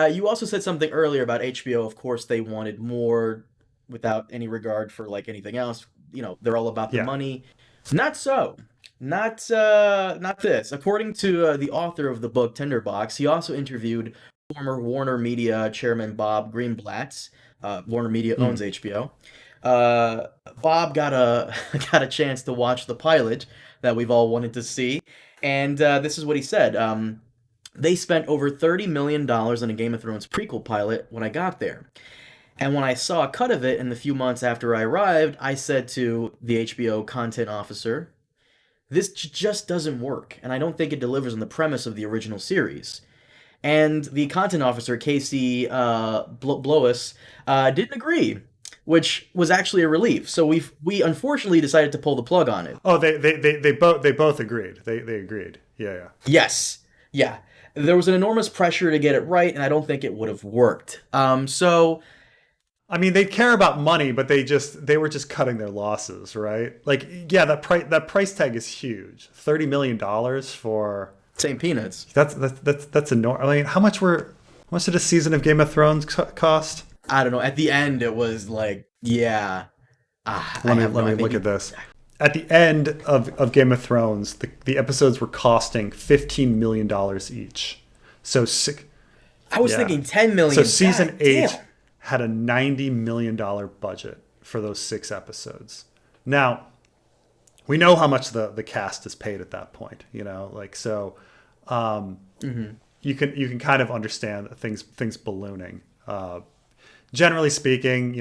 You also said something earlier about HBO. Of course, they wanted more without any regard for like anything else. They're all about the Yeah. money. Not so. Not this. According to the author of the book Tinderbox, he also interviewed former Warner Media chairman Bob Greenblatt. Warner Media owns Mm. HBO. Uh, Bob got a got a chance to watch the pilot that we've all wanted to see, and this is what he said. They spent over $30 million on a Game of Thrones prequel pilot when I got there. And when I saw a cut of it in the few months after I arrived, I said to the HBO content officer, this just doesn't work, and I don't think it delivers on the premise of the original series. And the content officer, Casey Blois, didn't agree, which was actually a relief. So we unfortunately decided to pull the plug on it. Oh, they both agreed. They agreed. Yeah, yeah. Yes, yeah. There was an enormous pressure to get it right, and I don't think it would have worked. So I mean, they care about money, but they were just cutting their losses, right? Like, yeah, that price tag is huge. $30 million for same peanuts. that's enormous. I mean, how much did a season of Game of Thrones cost? I don't know. At the end, it was like, yeah. I have Let no. me look at this. At the end of Game of Thrones, the episodes were costing $15 million each. So I was yeah. thinking 10 million. So season God 8 damn. had a $90 million budget for those 6 episodes. Now, we know how much the cast is paid at that point, like so. You can kind of understand things ballooning. Generally speaking,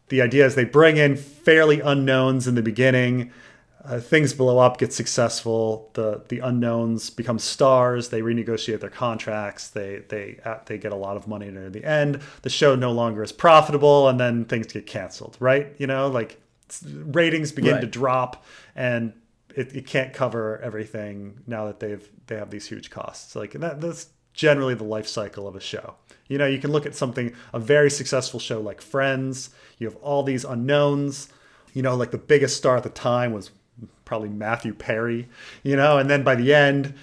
the idea is they bring in fairly unknowns in the beginning. Things blow up, get successful. The unknowns become stars. They renegotiate their contracts. They get a lot of money near the end. The show no longer is profitable, and then things get canceled. Right? Like ratings begin to drop, and it can't cover everything now that they have these huge costs. Like that's generally the life cycle of a show. You can look at a very successful show like Friends. You have all these unknowns. Like the biggest star at the time was probably Matthew Perry, and then by the end,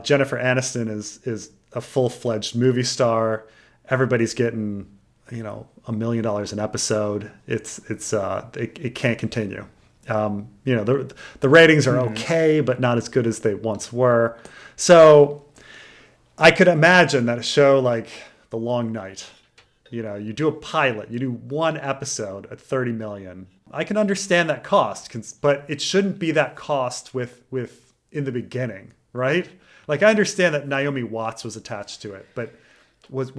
Jennifer Aniston is a full-fledged movie star. Everybody's getting, $1 million an episode. It can't continue. The ratings are okay, but not as good as they once were. So I could imagine that a show like The Long Night, you do a pilot, you do one episode at 30 million. I can understand that cost, but it shouldn't be that cost with in the beginning, right? Like I understand that Naomi Watts was attached to it, but weren't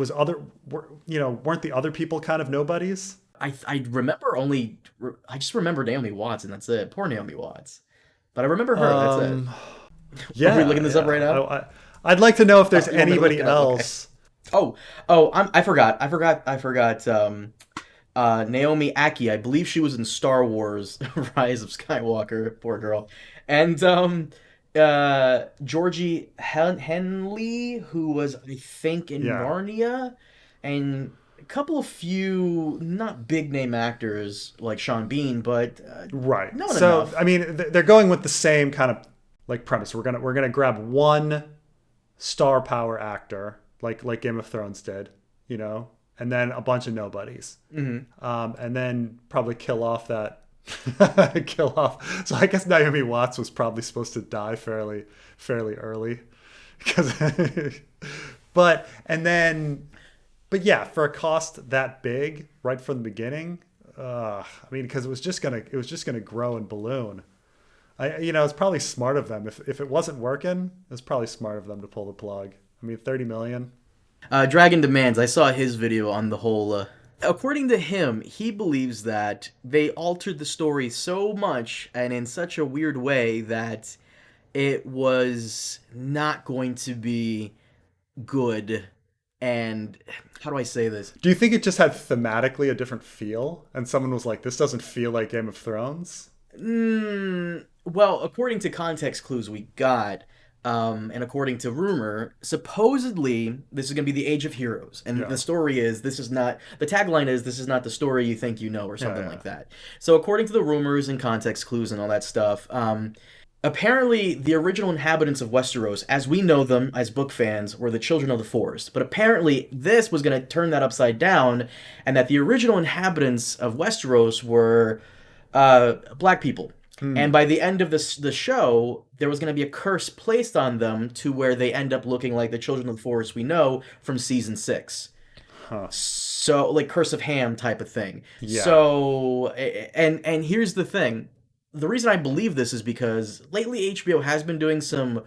the other people kind of nobodies? I remember I just remember Naomi Watts, and that's it. Poor Naomi Watts. But I remember her. That's it. Yeah. Are we looking this up right now? I'd like to know if there's You want me to look anybody it up? Okay. else. I forgot. Naomi Aki. I believe she was in Star Wars: Rise of Skywalker. Poor girl. And Georgie Henley, who was I think in Yeah. Narnia, and a couple of few not big name actors like Sean Bean, but Right. not So enough. I mean, they're going with the same kind of like premise. We're gonna grab one star power actor like Game of Thrones did, and then a bunch of nobodies, and then probably kill off that kill off. So I guess Naomi Watts was probably supposed to die fairly early, because but and then but yeah, for a cost that big right from the beginning, I mean, because it was just gonna grow and balloon. It's probably smart of them. If it wasn't working, it's probably smart of them to pull the plug. I mean, 30 million. Dragon Demands. I saw his video on the whole. According to him, he believes that they altered the story so much and in such a weird way that it was not going to be good. And how do I say this? Do you think it just had thematically a different feel, and someone was like, "This doesn't feel like Game of Thrones"? Well, according to context clues we got, and according to rumor, supposedly this is going to be the Age of Heroes, and Yeah. the story is the tagline is this is not the story you think you know, or something Yeah. like that. So according to the rumors and context clues and all that stuff, Apparently, the original inhabitants of Westeros, as we know them as book fans, were the children of the forest. But apparently, this was going to turn that upside down, and that the original inhabitants of Westeros were black people. And Hmm. by the end of the show, there was going to be a curse placed on them to where they end up looking like the children of the forest we know from season 6. Huh. So like Curse of Ham type of thing. Yeah. So and here's the thing. The reason I believe this is because lately HBO has been doing some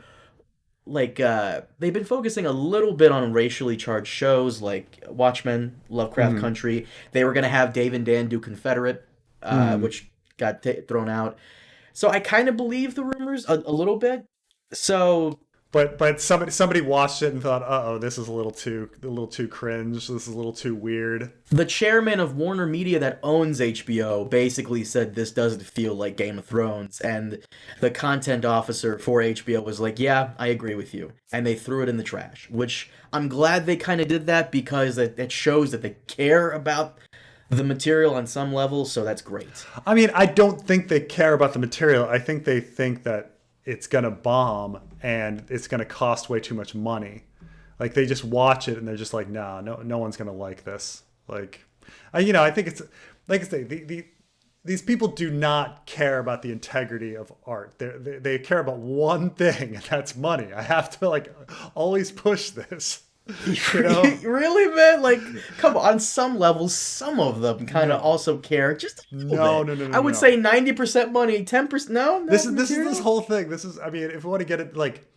they've been focusing a little bit on racially charged shows like Watchmen, Lovecraft Hmm. Country. They were gonna have Dave and Dan do Confederate, Hmm. which got thrown out. So I kind of believe the rumors a little bit. So But somebody watched it and thought, uh oh, this is a little too cringe. This is a little too weird. the chairman of Warner Media that owns HBO basically said this doesn't feel like Game of Thrones, and the content officer for HBO was like, "Yeah, I agree with you," and they threw it in the trash. Which I'm glad they kind of did that because it shows that they care about the material on some level. So that's great. I mean, I don't think they care about the material. I think they think that it's gonna bomb and it's gonna cost way too much money. Like they just watch it and they're just like, nah, no one's gonna like this. Like, I think it's like I say, these people do not care about the integrity of art. They care about one thing, and that's money. I have to like always push this, you know? Really, man? Like, come on. Some levels, some of them kind of No, also care just a little no, bit. no, no, I no, would no. say 90% money, 10%. No, no This material. whole thing. I mean, if we want to get it like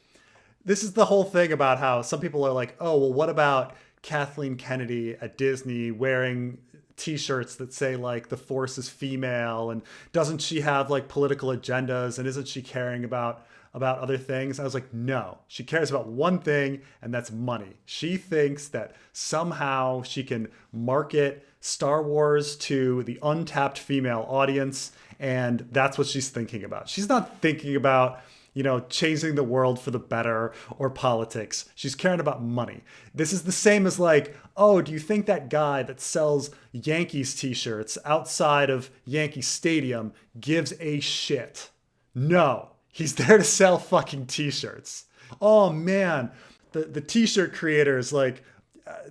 this is the whole thing about how some people are like, oh, well, what about Kathleen Kennedy at Disney wearing T-shirts that say like the Force is female, and doesn't she have like political agendas, and isn't she caring about other things? I was like, no, she cares about one thing, and that's money. She thinks that somehow she can market Star Wars to the untapped female audience, and that's what she's thinking about. She's not thinking about changing the world for the better or politics. She's caring about money. This is the same as like, oh, do you think that guy that sells Yankees t-shirts outside of Yankee Stadium gives a shit? No, he's there to sell fucking t-shirts. Oh man, the t-shirt creators like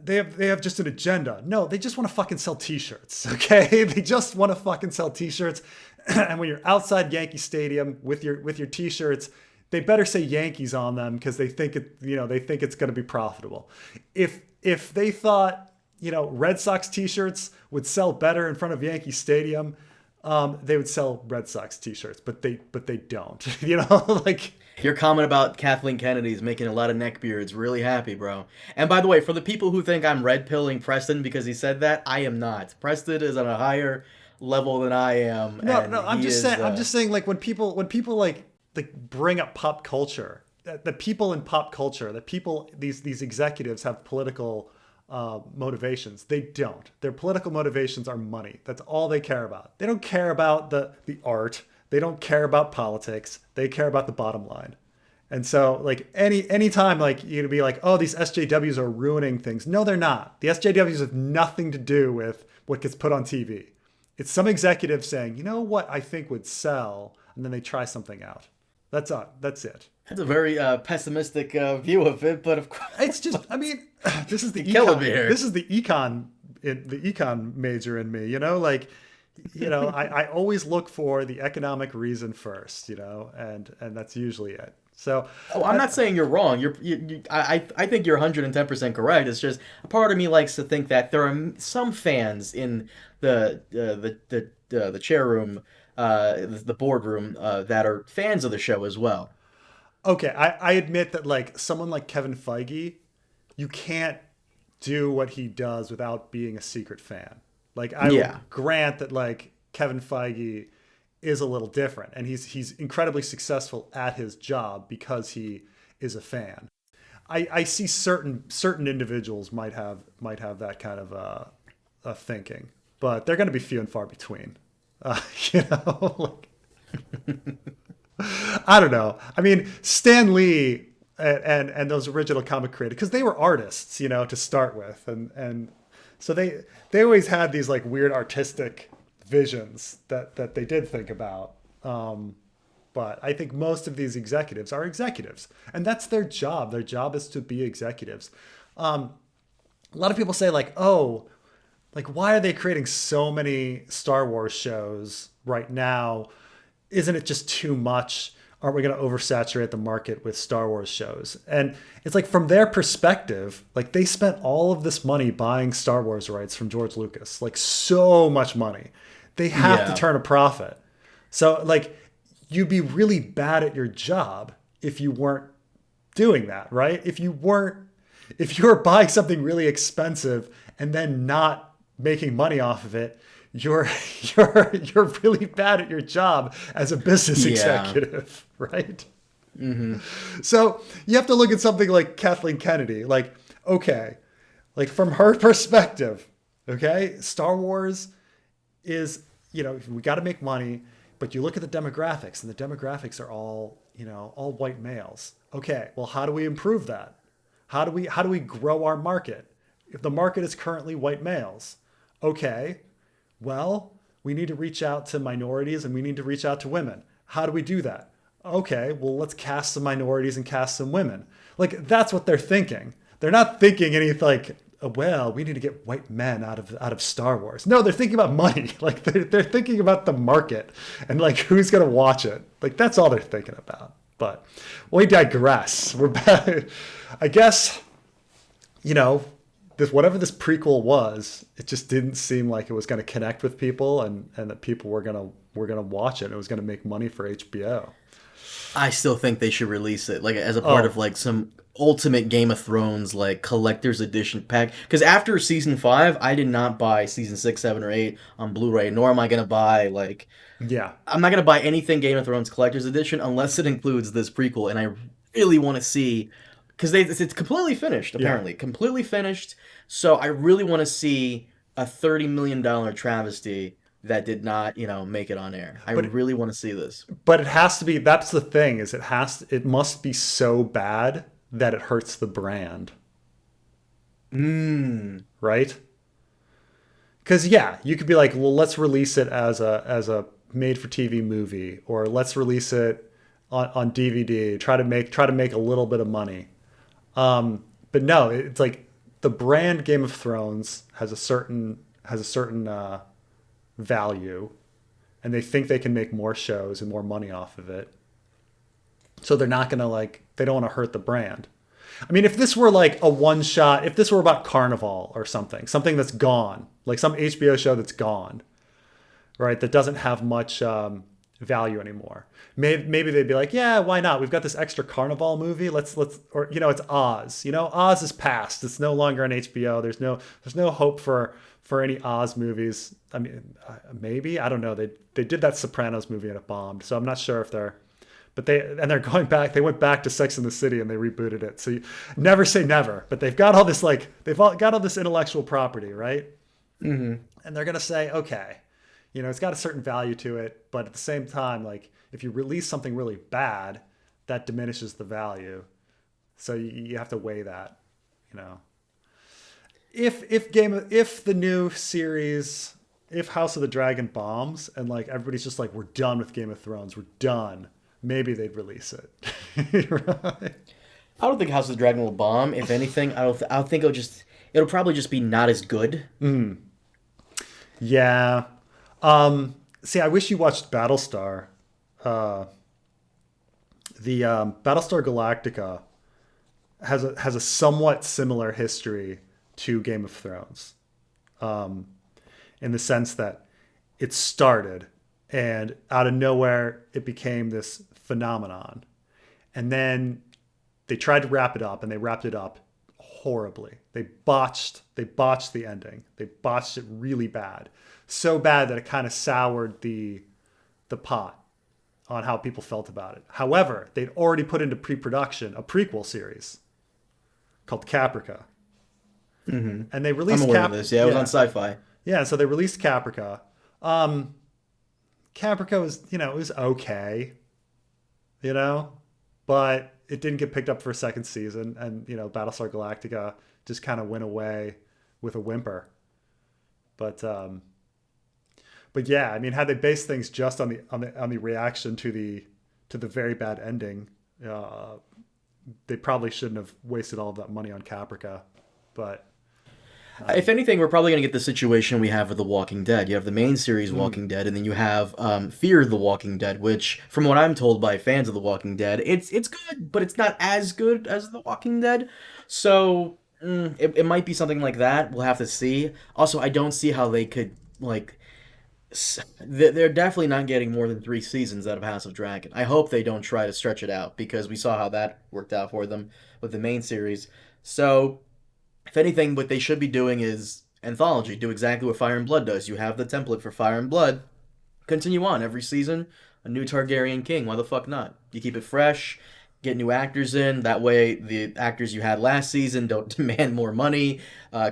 they have just an agenda. No, they just want to fucking sell t-shirts, okay? They just want to fucking sell t-shirts. And when you're outside Yankee Stadium with your t-shirts, they better say Yankees on them because they think it's going to be profitable. If they thought, Red Sox t-shirts would sell better in front of Yankee Stadium, they would sell Red Sox t-shirts, but they don't. Like Your comment about Kathleen Kennedy's making a lot of neckbeards really happy, bro. And by the way, for the people who think I'm red pilling Preston because he said that, I am not. Preston is on a higher level than I am, no, and no, I'm he just saying is. I'm just saying like when people like bring up pop culture, the people in pop culture, the people these executives have political motivations. They don't. Their political motivations are money. That's all they care about. They don't care about the art. They don't care about politics. They care about the bottom line. And so, like anytime, like you'd be like, "Oh, these SJWs are ruining things." No, they're not. The SJWs have nothing to do with what gets put on TV. It's some executive saying, "You know what I think would sell," and then they try something out. That's it. That's a very pessimistic view of it, but of course, It's just, I mean, this is the you're killing me econ. here. This is the econ major in me. Like, I always look for the economic reason first. And that's usually it. So, Oh, I'm I, not saying you're wrong. I think you're 110% correct. It's just a part of me likes to think that there are some fans in the chair room, the boardroom, that are fans of the show as well. okay, I admit that like someone like Kevin Feige, you can't do what he does without being a secret fan. Like I will Yeah. grant that like Kevin Feige is a little different, and he's incredibly successful at his job because he is a fan. I see certain individuals might have that kind of thinking, but they're going to be few and far between. Like, I don't know. I mean, Stan Lee and those original comic creators, because they were artists, to start with, and so they always had these like weird artistic visions that they did think about. But I think most of these executives are executives, and that's their job. Their job is to be executives. A lot of people say like, oh, like why are they creating so many Star Wars shows right now? Isn't it just too much? Aren't we going to oversaturate the market with Star Wars shows? And it's like from their perspective, like they spent all of this money buying Star Wars rights from George Lucas, like so much money. They have to Yeah. turn a profit. So like you'd be really bad at your job if you weren't doing that, right? If you were buying something really expensive and then not making money off of it, you're you're really bad at your job as a business Yeah. executive, right? So you have to look at something like Kathleen Kennedy, like, okay, like from her perspective, okay, Star Wars is, we got to make money, but you look at the demographics, and the demographics are all, all white males. Okay, well, how do we improve that? How do we grow our market? If the market is currently white males, okay, well, we need to reach out to minorities and we need to reach out to women. How do we do that? Okay, well, let's cast some minorities and cast some women. Like that's what they're thinking. They're not thinking anything like, oh, well, we need to get white men out of Star Wars. No, they're thinking about money. Like they're thinking about the market and like who's gonna watch it. Like that's all they're thinking about. But we digress. We're back. I guess, whatever this prequel was, it just didn't seem like it was going to connect with people, and that people were gonna watch it. And it was going to make money for HBO. I still think they should release it like as a part Oh of like some ultimate Game of Thrones like collector's edition pack. Because after season 5, I did not buy season 6, 7, or 8 on Blu-ray. Nor am I gonna buy like yeah, I'm not gonna buy anything Game of Thrones collector's edition unless it includes this prequel. And I really want to see because it's completely finished yeah. apparently, completely finished. So I really want to see a $30 million travesty that did not make it on air. I But really want to see this. but it has to be. That's the thing is it must be so bad that it hurts the brand, Mmm. right? Because yeah, you could be like, well, let's release it as a made for TV movie, or let's release it on DVD. Try to make a little bit of money. But no, it's like the brand Game of Thrones has a certain value, and they think they can make more shows and more money off of it. So they're not gonna they don't want to hurt the brand. I mean, if this were like a one shot, if this were about Carnival or something that's gone, like some HBO show that's gone, right? That doesn't have much value anymore. Maybe they'd be like, yeah, why not? We've got this extra Carnival movie. Let's or it's Oz. Oz is past. It's no longer on HBO. There's no hope for any Oz movies. I mean, maybe I don't know. They did that Sopranos movie and it bombed. So I'm not sure if they're going back. They went back to Sex and the City and they rebooted it. So you never say never. But they've got all this got all this intellectual property, right? Mm-hmm. And they're gonna say, okay, it's got a certain value to it, but at the same time, like if you release something really bad, that diminishes the value. So you have to weigh that, you know. If the new series, if House of the Dragon bombs and like everybody's just like we're done with Game of Thrones, we're done, maybe they'd release it. Right? I don't think House of the Dragon will bomb. If anything, I don't think it'll probably just be not as good. Yeah. See, I wish you watched Battlestar. The Battlestar Galactica has a somewhat similar history to Game of Thrones, in the sense that it started and out of nowhere it became this phenomenon, and then they tried to wrap it up and they wrapped it up horribly. They botched the ending. They botched it really bad, so bad that it kind of soured the pot on how people felt about it. However, they'd already put into pre-production a prequel series called Caprica. Mm-hmm. And they I'm released aware of this. Yeah, it was on Sci-Fi. Yeah, so they released Caprica. Caprica was, it was okay, but it didn't get picked up for a second season, and Battlestar Galactica just kind of went away with a whimper. But yeah, I mean, had they based things just on the reaction to to the very bad ending. They probably shouldn't have wasted all of that money on Caprica, but If anything, we're probably going to get the situation we have with The Walking Dead. You have the main series mm. Walking Dead, and then you have Fear the Walking Dead, which, from what I'm told by fans of The Walking Dead, it's good, but it's not as good as The Walking Dead. So it might be something like that. We'll have to see. Also, I don't see how they could like. They're definitely not getting more than 3 seasons out of House of Dragon. I hope they don't try to stretch it out because we saw how that worked out for them with the main series. So if anything, what they should be doing is anthology. Do exactly what Fire and Blood does. You have the template for Fire and Blood. Continue on every season. A new Targaryen king. Why the fuck not? You keep it fresh. Get new actors in. That way, the actors you had last season don't demand more money.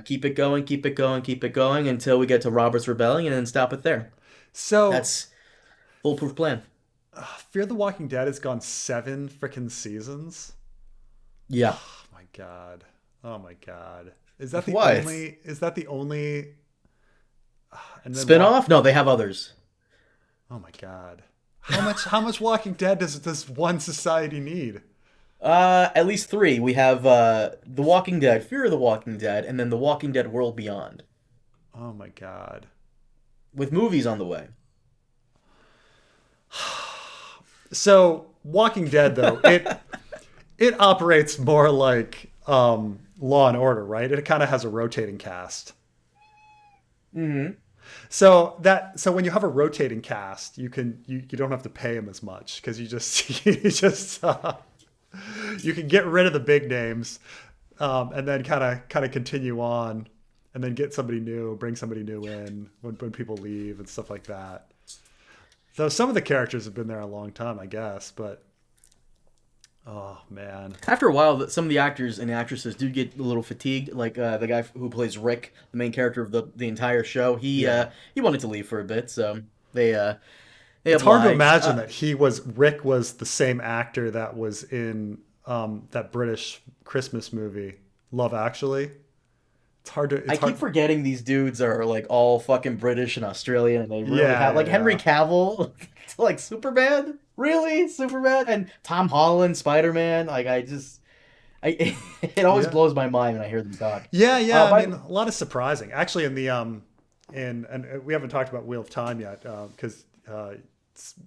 Keep it going. Keep it going. Keep it going until we get to Robert's Rebellion and then stop it there. So That's foolproof plan. Fear the Walking Dead has gone 7 freaking seasons. Yeah. Oh my god. Oh my god. Is that the Why? only? Is that the only? And then Spin-off? No, they have others. Oh my god. How much Walking Dead does one society need? At least 3. We have The Walking Dead, Fear of the Walking Dead, and then The Walking Dead World Beyond, Oh my god. with movies on the way. So Walking Dead though, it operates more like Law and Order, right? It kind of has a rotating cast. Mm-hmm. So when you have a rotating cast, you don't have to pay them as much because you can get rid of the big names, and then kind of continue on, and then get somebody new, bring somebody new in when people leave and stuff like that. So some of the characters have been there a long time, I guess, but oh man. After a while, some of the actors and actresses do get a little fatigued. Like the guy who plays Rick, the main character of the entire show, Yeah. he wanted to leave for a bit, so they It's hard to obliged. imagine that Rick was the same actor that was in that British Christmas movie, Love Actually. I keep forgetting these dudes are like all fucking British and Australian, and they really Yeah, have like Henry yeah. Cavill, like Superman, really Superman, and Tom Holland, Spider Man. Like I it always Yeah. blows my mind when I hear them talk. Yeah, yeah. I By mean, a lot of surprising. Actually, in the and we haven't talked about Wheel of Time yet because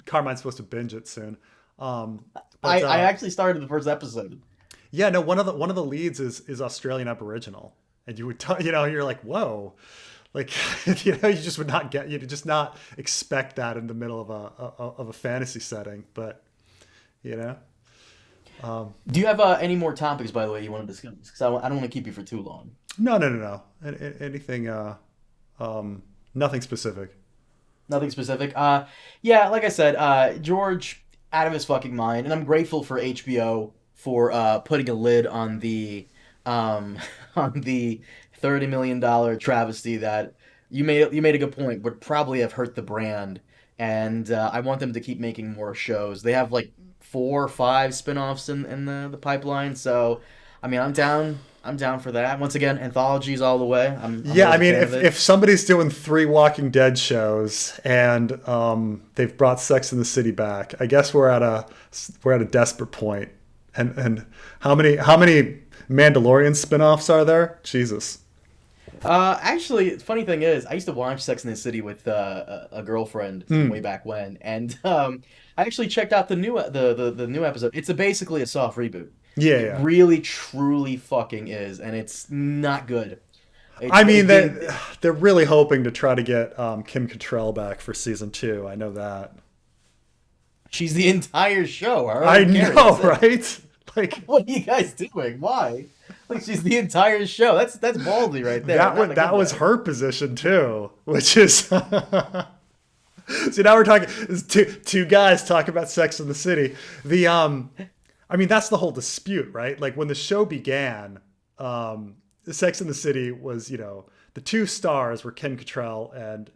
Carmine's supposed to binge it soon. I actually started the first episode. Yeah, no. One of the leads is Australian Aboriginal, and you would you're like, whoa, like you just would not get, you'd just not expect that in the middle of a fantasy setting, but you know. Do you have any more topics, by the way, you want to discuss? Because I don't want to keep you for too long. No. Anything, nothing specific. Nothing specific. Yeah, like I said, George out of his fucking mind, and I'm grateful for HBO for putting a lid on the on the $30 million travesty that you made a good point would probably have hurt the brand, and I want them to keep making more shows. They have like 4 or 5 spin-offs in the pipeline, so I mean I'm down for that. Once again, anthologies all the way. I'm Yeah, I always a mean, fan of it. if somebody's doing 3 Walking Dead shows and they've brought Sex in the City back, I guess we're at a desperate point. And how many Mandalorian spin-offs are there? Jesus. Actually, the funny thing is, I used to watch Sex and the City with a girlfriend from way Hmm. back when, and I actually checked out the new episode. It's basically a soft reboot. Yeah, It yeah. really, truly fucking is, and it's not good. I It mean, didn't. they're really hoping to try to get Kim Cattrall back for season 2. I know that. She's the entire show. I I don't care. know, That's it. right? Like What are you guys doing? Why? Like she's the entire show. That's ballsy right there. that Not in was a that good was way. her position too, which is see, now we're talking it's two guys talk about Sex in the City. I mean, that's the whole dispute, right? Like when the show began, Sex in the City was, the 2 stars were Kim Cattrall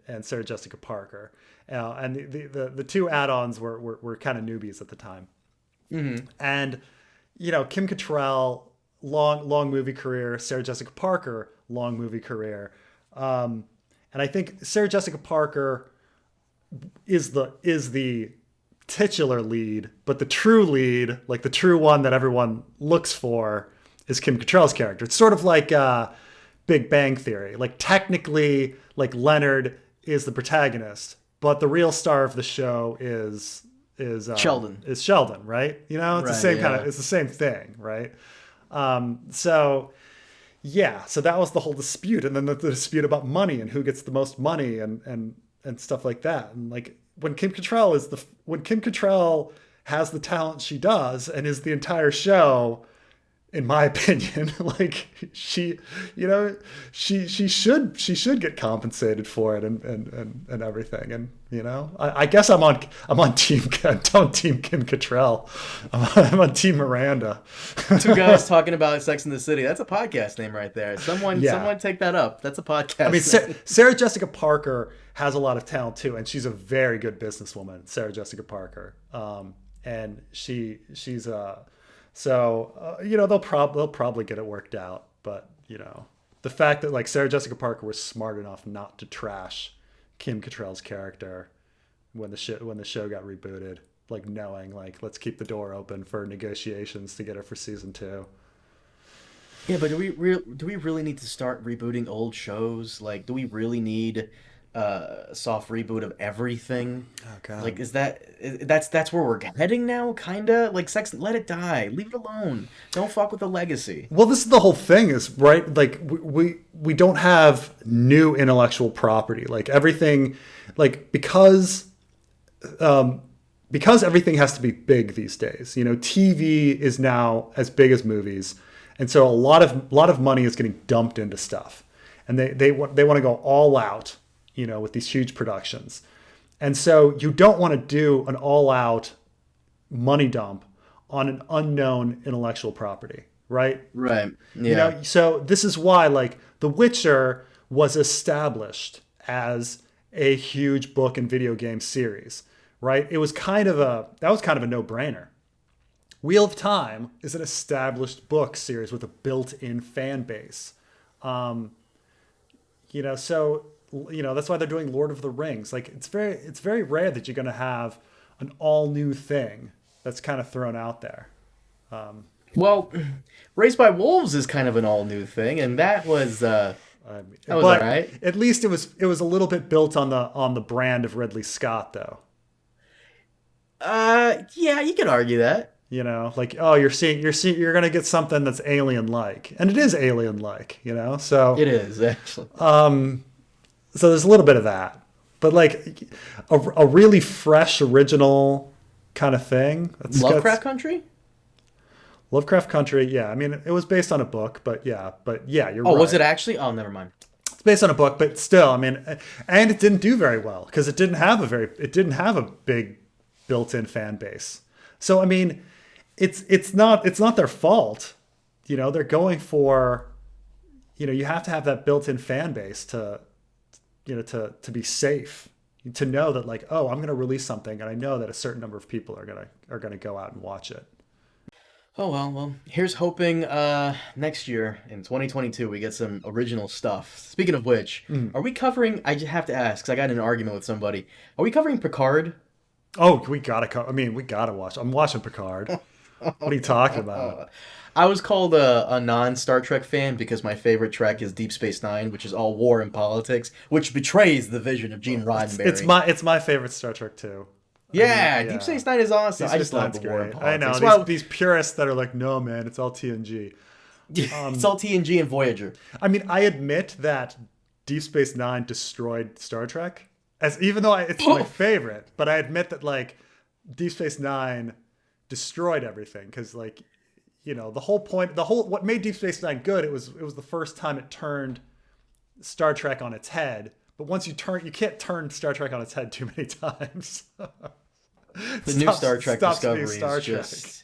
and Sarah Jessica Parker, and the 2 add-ons were kind of newbies at the time. Mm-hmm. And Kim Cattrall, long movie career. Sarah Jessica Parker, long movie career. And I think Sarah Jessica Parker is the titular lead, but the true lead, like the true one that everyone looks for, is Kim Cattrall's character. It's sort of like Big Bang Theory. Like technically, like Leonard is the protagonist, but the real star of the show is Sheldon. Is Sheldon, right? You know, it's the Right, same yeah. it's the same thing, right? So yeah, so that was the whole dispute, and then the dispute about money and who gets the most money and stuff like that. And like when Kim Cattrall has the talent she does and is the entire show, in my opinion, like she, you know, she should get compensated for it and everything. And you know, I guess I'm on team Kim Cattrall. I'm on team Miranda. Two guys talking about Sex in the City. That's a podcast name right there. Someone take that up. That's a podcast. I mean, Sarah Jessica Parker has a lot of talent too, and she's a very good businesswoman. Sarah Jessica Parker, and she's So, you know, they'll probably get it worked out. But, you know, the fact that, like, Sarah Jessica Parker was smart enough not to trash Kim Cattrall's character when the show got rebooted, like, knowing, like, let's keep the door open for negotiations to get her for season 2. Yeah, but do we really need to start rebooting old shows? Like, do we really need a soft reboot of everything? Oh god. Like, that's where we're heading now, kinda? Like, Sex, let it die. Leave it alone. Don't fuck with the legacy. Well, this is the whole thing, is right. Like we don't have new intellectual property. Like everything, like because everything has to be big these days. You know, TV is now as big as movies, and so a lot of money is getting dumped into stuff, and they want to go all out. You know, with these huge productions. And so you don't want to do an all-out money dump on an unknown intellectual property, right? Right. Yeah. You know, so this is why, like, The Witcher was established as a huge book and video game series, right? It was kind of a no-brainer. Wheel of Time is an established book series with a built-in fan base. You know, so you know, that's why they're doing Lord of the Rings. Like it's very rare that you're going to have an all new thing that's kind of thrown out there. Well, Raised by Wolves is kind of an all new thing, and that was all right. At least it was a little bit built on the brand of Ridley Scott, though. Yeah, you could argue that. You know, like, oh, you're going to get something that's alien-like, and it is alien-like. You know, so it is actually. So there's a little bit of that, but like a really fresh, original kind of thing. Lovecraft Country? Lovecraft Country, yeah. I mean, it was based on a book, but yeah, you're right. Oh, was it actually? Oh, never mind. It's based on a book, but still, I mean, and it didn't do very well because it didn't have a big built-in fan base. So I mean, it's not their fault. You know, they're going for, you know, you have to have that built-in fan base to be safe, to know that, like, oh, I'm going to release something and I know that a certain number of people are going to go out and watch it. Oh, well, here's hoping next year in 2022 we get some original stuff. Speaking of which, are we covering, I just have to ask because I got in an argument with somebody, are we covering Picard? Oh, we got to watch. I'm watching Picard. What are you talking about? I was called a non-Star Trek fan because my favorite Trek is Deep Space Nine, which is all war and politics, which betrays the vision of Gene Roddenberry. It's my favorite Star Trek too. Yeah, I mean, Deep Space Nine is awesome. I just love the war and politics. I know these purists that are like, no man, it's all TNG. It's all TNG and Voyager. I mean, I admit that Deep Space Nine destroyed Star Trek, even though it's my favorite. But I admit that, like, Deep Space Nine destroyed everything because, like, you know, what made Deep Space Nine good, it was the first time it turned Star Trek on its head. But once you can't turn Star Trek on its head too many times. The new Star Trek Discovery is just,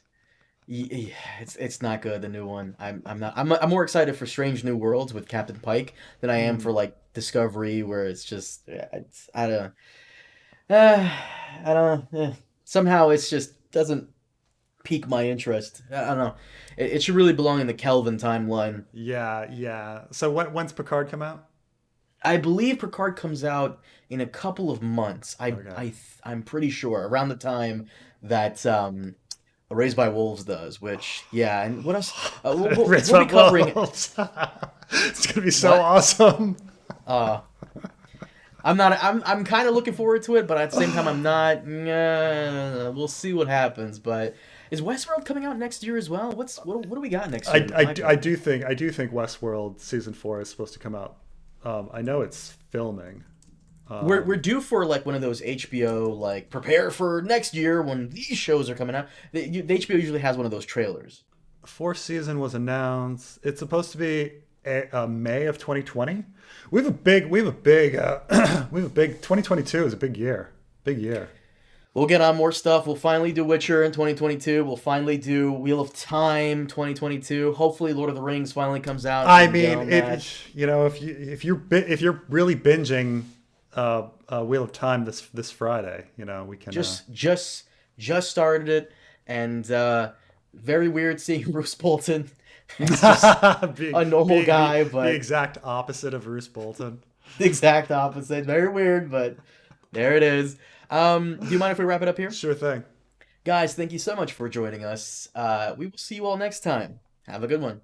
yeah, it's not good. The new one, I'm more excited for Strange New Worlds with Captain Pike than I am for, like, Discovery, where it's just I don't know. Somehow it's just doesn't pique my interest. I don't know. It should really belong in the Kelvin timeline. Yeah. So when's Picard come out? I believe Picard comes out in a couple of months. Okay. I'm pretty sure around the time that Raised by Wolves does. Which yeah, and what else? Raised We'll by be covering Wolves. It's gonna be so what? awesome. Uh, I'm not. I'm kind of looking forward to it, but at the same time, I'm not. We'll see what happens. But is Westworld coming out next year as well? What do we got next year in the I pipeline? do think Westworld season 4 is supposed to come out. I know it's filming. We're due for like one of those HBO like prepare for next year when these shows are coming out. The HBO usually has one of those trailers. Fourth season was announced. It's supposed to be May of 2020. We have a big 2022 is a big year. Big year. We'll get on more stuff. We'll finally do Witcher in 2022. We'll finally do Wheel of Time 2022. Hopefully, Lord of the Rings finally comes out. I We can get mean, on that. if you're really binging Wheel of Time this Friday, we can. Just just just started it, and very weird seeing Bruce Bolton. It's just being, a normal being guy, the but exact opposite of Bruce Bolton. the exact opposite. Very weird, but there it is. Do you mind if we wrap it up here? Sure thing. Guys, thank you so much for joining us. We will see you all next time. Have a good one.